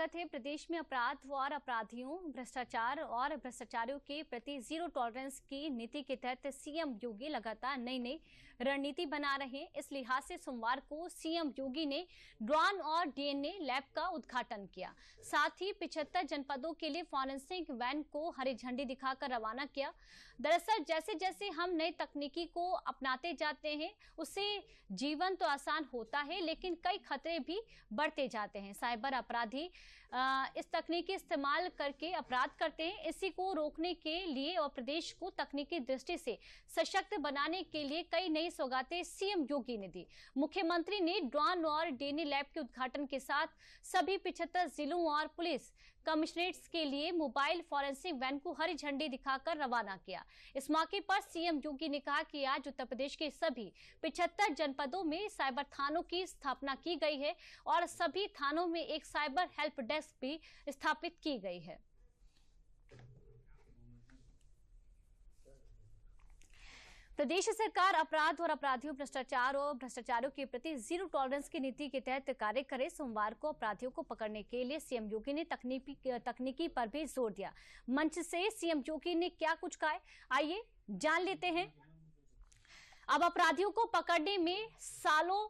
स्वागत है। प्रदेश में अपराध और अपराधियों, भ्रष्टाचार और भ्रष्टाचारियों के प्रति जीरो टॉलरेंस की नीति के तहत सीएम योगी लगातार नई नई रणनीति बना रहे हैं। इस लिहाज से सोमवार को सीएम योगी ने ड्रोन और डीएनए लैब का उद्घाटन किया। साथ ही 75 जनपदों के लिए फॉरेंसिक वैन को हरी झंडी दिखाकर रवाना किया। दरअसल जैसे जैसे हम नई तकनीकी को अपनाते जाते हैं उससे जीवन तो आसान होता है, लेकिन कई खतरे भी बढ़ते जाते हैं। साइबर अपराधी इस तकनीकी इस्तेमाल करके अपराध करते हैं। इसी को रोकने के लिए और प्रदेश को तकनीकी दृष्टि से सशक्त बनाने के लिए कई नई सौगातें सीएम योगी ने दी। मुख्यमंत्री ने ड्रोन और डीएनए लैब के उद्घाटन के साथ सभी 75 जिलों और पुलिस कमिश्नरेट्स के लिए मोबाइल फॉरेंसिक वैन को हरी झंडी दिखाकर रवाना किया। इस मौके पर सीएम योगी ने कहा कि आज उत्तर प्रदेश के सभी 75 जनपदों में साइबर थानों की स्थापना की गई है और सभी थानों में एक साइबर हेल्प डेस्क भी स्थापित की गई है। प्रदेश सरकार अपराध और अपराधियों, भ्रष्टाचार और भ्रष्टाचारियों के प्रति जीरो टॉलरेंस की नीति के तहत कार्य करे। सोमवार को अपराधियों को पकड़ने के लिए सीएम योगी ने तकनीकी पर भी जोर दिया। मंच से सीएम योगी ने क्या कुछ कहा, आइए जान लेते हैं। अब अपराधियों को पकड़ने में सालों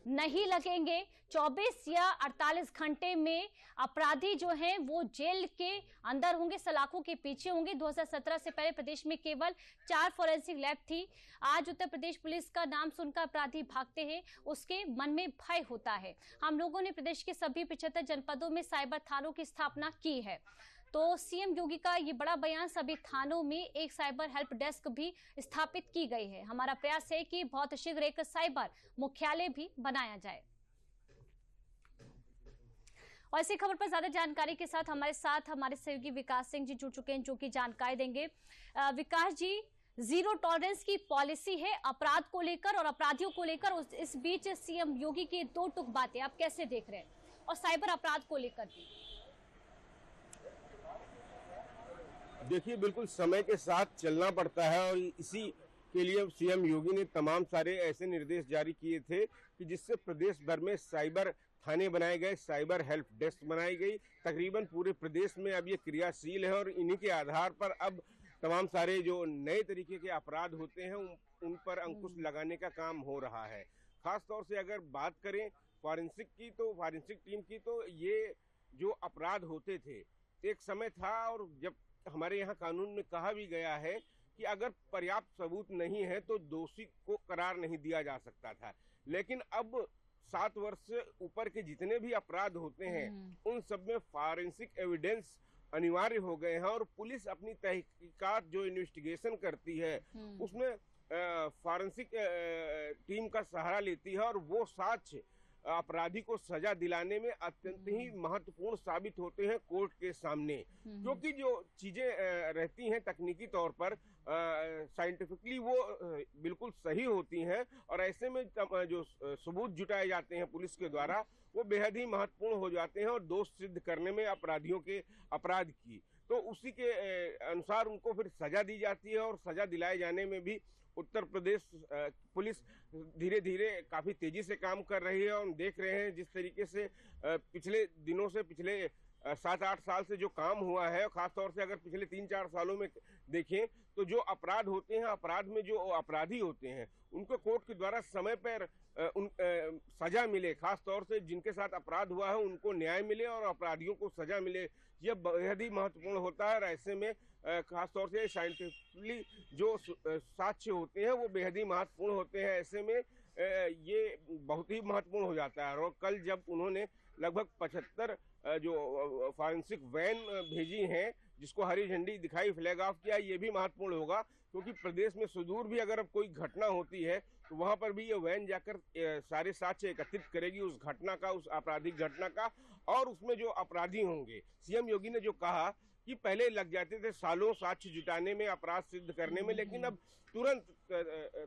नहीं लगेंगे, 24 या 48 घंटे में अपराधी जो हैं वो जेल के अंदर होंगे, सलाखों के पीछे होंगे। 2017 से पहले प्रदेश में केवल 4 फॉरेंसिक लैब थी। आज उत्तर प्रदेश पुलिस का नाम सुनकर अपराधी भागते हैं, उसके मन में भय होता है। हम लोगों ने प्रदेश के सभी 75 जनपदों में साइबर थानों की स्थापना की है। तो सीएम योगी का ये बड़ा बयान, सभी थानों में एक साइबर हेल्प डेस्क भी स्थापित की गई है। हमारा प्रयास है कि बहुत शीघ्र एक साइबर मुख्यालय भी बनाया जाए। और इसी खबर पर ज्यादा जानकारी के साथ हमारे सहयोगी विकास सिंह जी जुड़ चुके हैं, जो कि जानकारी देंगे। विकास जी, जीरो टॉलरेंस की पॉलिसी है अपराध को लेकर और अपराधियों को लेकर, इस बीच सीएम योगी की दो टुक बातें आप कैसे देख रहे हैं, और साइबर अपराध को लेकर भी? देखिए, बिल्कुल समय के साथ चलना पड़ता है और इसी के लिए सीएम योगी ने तमाम सारे ऐसे निर्देश जारी किए थे कि जिससे प्रदेश भर में साइबर थाने बनाए गए, साइबर हेल्प डेस्क बनाई गई। तकरीबन पूरे प्रदेश में अब ये क्रियाशील है और इन्हीं के आधार पर अब तमाम सारे जो नए तरीके के अपराध होते हैं उन पर अंकुश लगाने का काम हो रहा है। खास तौर से अगर बात करें फॉरेंसिक की, तो फॉरेंसिक टीम की, तो ये जो अपराध होते थे, एक समय था और जब हमारे यहाँ कानून में कहा भी गया है कि अगर पर्याप्त सबूत नहीं है तो दोषी को करार नहीं दिया जा सकता था। लेकिन अब 7 वर्ष से ऊपर के जितने भी अपराध होते हैं उन सब में फॉरेंसिक एविडेंस अनिवार्य हो गए हैं और पुलिस अपनी तहकीकात जो इन्वेस्टिगेशन करती है उसमें फॉरेंसिक टीम का सहारा लेती है और वो साक्ष्य अपराधी को सजा दिलाने में अत्यंत ही महत्वपूर्ण साबित होते हैं कोर्ट के सामने। क्योंकि जो चीजें रहती हैं तकनीकी तौर पर साइंटिफिकली वो बिल्कुल सही होती हैं और ऐसे में जो सबूत जुटाए जाते हैं पुलिस के द्वारा वो बेहद ही महत्वपूर्ण हो जाते हैं और दोष सिद्ध करने में अपराधियों के अपराध की, तो उसी के अनुसार उनको फिर सजा दी जाती है और सजा दिलाए जाने में भी उत्तर प्रदेश पुलिस धीरे धीरे काफी तेजी से काम कर रही है। और हम देख रहे हैं जिस तरीके से पिछले दिनों से, पिछले 7-8 साल से जो काम हुआ है, खासतौर से अगर पिछले 3-4 सालों में देखें तो जो अपराध होते हैं, अपराध में जो अपराधी होते हैं उनको कोर्ट के द्वारा समय पर सजा मिले, खासतौर से जिनके साथ अपराध हुआ है उनको न्याय मिले और अपराधियों को सजा मिले, यह बेहद ही महत्वपूर्ण होता है। और ऐसे में खासतौर से साइंटिफिकली जो साक्ष्य होते हैं वो बेहद ही महत्वपूर्ण होते हैं। ऐसे में ये बहुत ही महत्वपूर्ण हो जाता है। और कल जब उन्होंने लगभग 75 जो फॉरेंसिक वैन भेजी हैं जिसको हरी झंडी दिखाई, फ्लैग ऑफ किया, ये भी महत्वपूर्ण होगा क्योंकि प्रदेश में सुदूर भी अगर अब कोई घटना होती है तो वहां पर भी ये वैन जाकर सारे साक्ष्य एकत्रित करेगी उस घटना का, उस आपराधिक घटना का। और उसमें जो अपराधी होंगे, सीएम योगी ने जो कहा कि पहले लग जाते थे सालों साक्ष्य जुटाने में, अपराध सिद्ध करने में, लेकिन अब तुरंत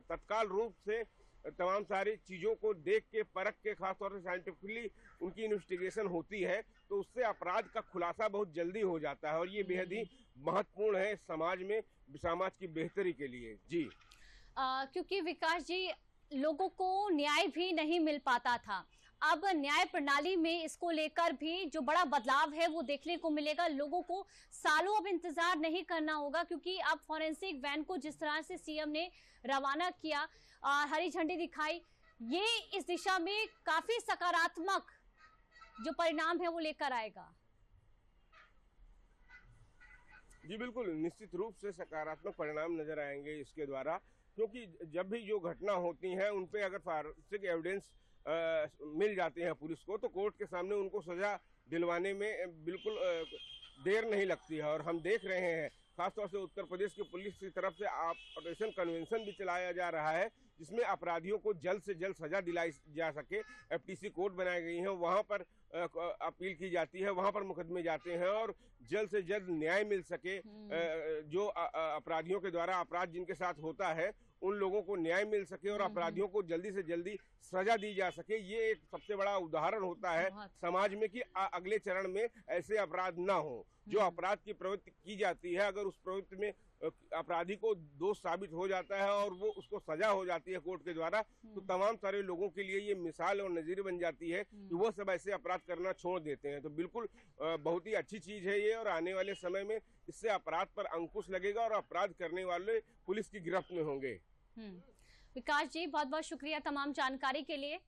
तत्काल रूप से तमाम सारी चीजों को देख के, परख के, खासतौर से साइंटिफिकली उनकी इन्वेस्टिगेशन होती है तो उससे अपराध का खुलासा बहुत जल्दी हो जाता है और ये बेहद ही महत्वपूर्ण है समाज में, समाज की बेहतरी के लिए। जी क्योंकि विकास जी, लोगों को न्याय भी नहीं मिल पाता था। अब न्याय प्रणाली में इसको लेकर भी जो बड़ा बदलाव है वो देखने को मिलेगा। लोगों को सालों अब इंतजार नहीं करना होगा, क्योंकि अब फॉरेंसिक वैन को जिस तरह से सीएम ने रवाना किया, हरी झंडी दिखाई, ये इस दिशा में काफी सकारात्मक जो परिणाम है वो लेकर आएगा। जी बिल्कुल, निश्चित रूप से सकारात्मक परिणाम नजर आएंगे इसके द्वारा, क्योंकि जब भी जो घटना होती है उन पे अगर फॉरेंसिक एविडेंस मिल जाते हैं पुलिस को, तो कोर्ट के सामने उनको सजा दिलवाने में बिल्कुल देर नहीं लगती है। और हम देख रहे हैं खासतौर से उत्तर प्रदेश की पुलिस की तरफ से ऑपरेशन कन्वेंशन भी चलाया जा रहा है, जिसमें अपराधियों को जल्द से जल्द सजा दिलाई जा सके। एफटीसी कोर्ट बनाई गई है, वहां पर अपील की जाती है, वहां पर मुकदमे जाते हैं और जल्द से जल्द न्याय मिल सके। जो अपराधियों के द्वारा अपराध जिनके साथ होता है उन लोगों को न्याय मिल सके और अपराधियों को जल्दी से जल्दी सजा दी जा सके। ये एक सबसे बड़ा उदाहरण होता है समाज में कि अगले चरण में ऐसे अपराध ना हो। जो अपराध की प्रवृत्ति की जाती है, अगर उस प्रवृत्ति में अपराधी को दोष साबित हो जाता है और वो उसको सजा हो जाती है कोर्ट के द्वारा, तो तमाम सारे लोगों के लिए ये मिसाल और नजीर बन जाती है कि वो सब ऐसे अपराध करना छोड़ देते हैं। तो बिल्कुल बहुत ही अच्छी चीज है ये, और आने वाले समय में इससे अपराध पर अंकुश लगेगा और अपराध करने वाले पुलिस की गिरफ्त में होंगे। विकास जी, बहुत बहुत शुक्रिया तमाम जानकारी के लिए।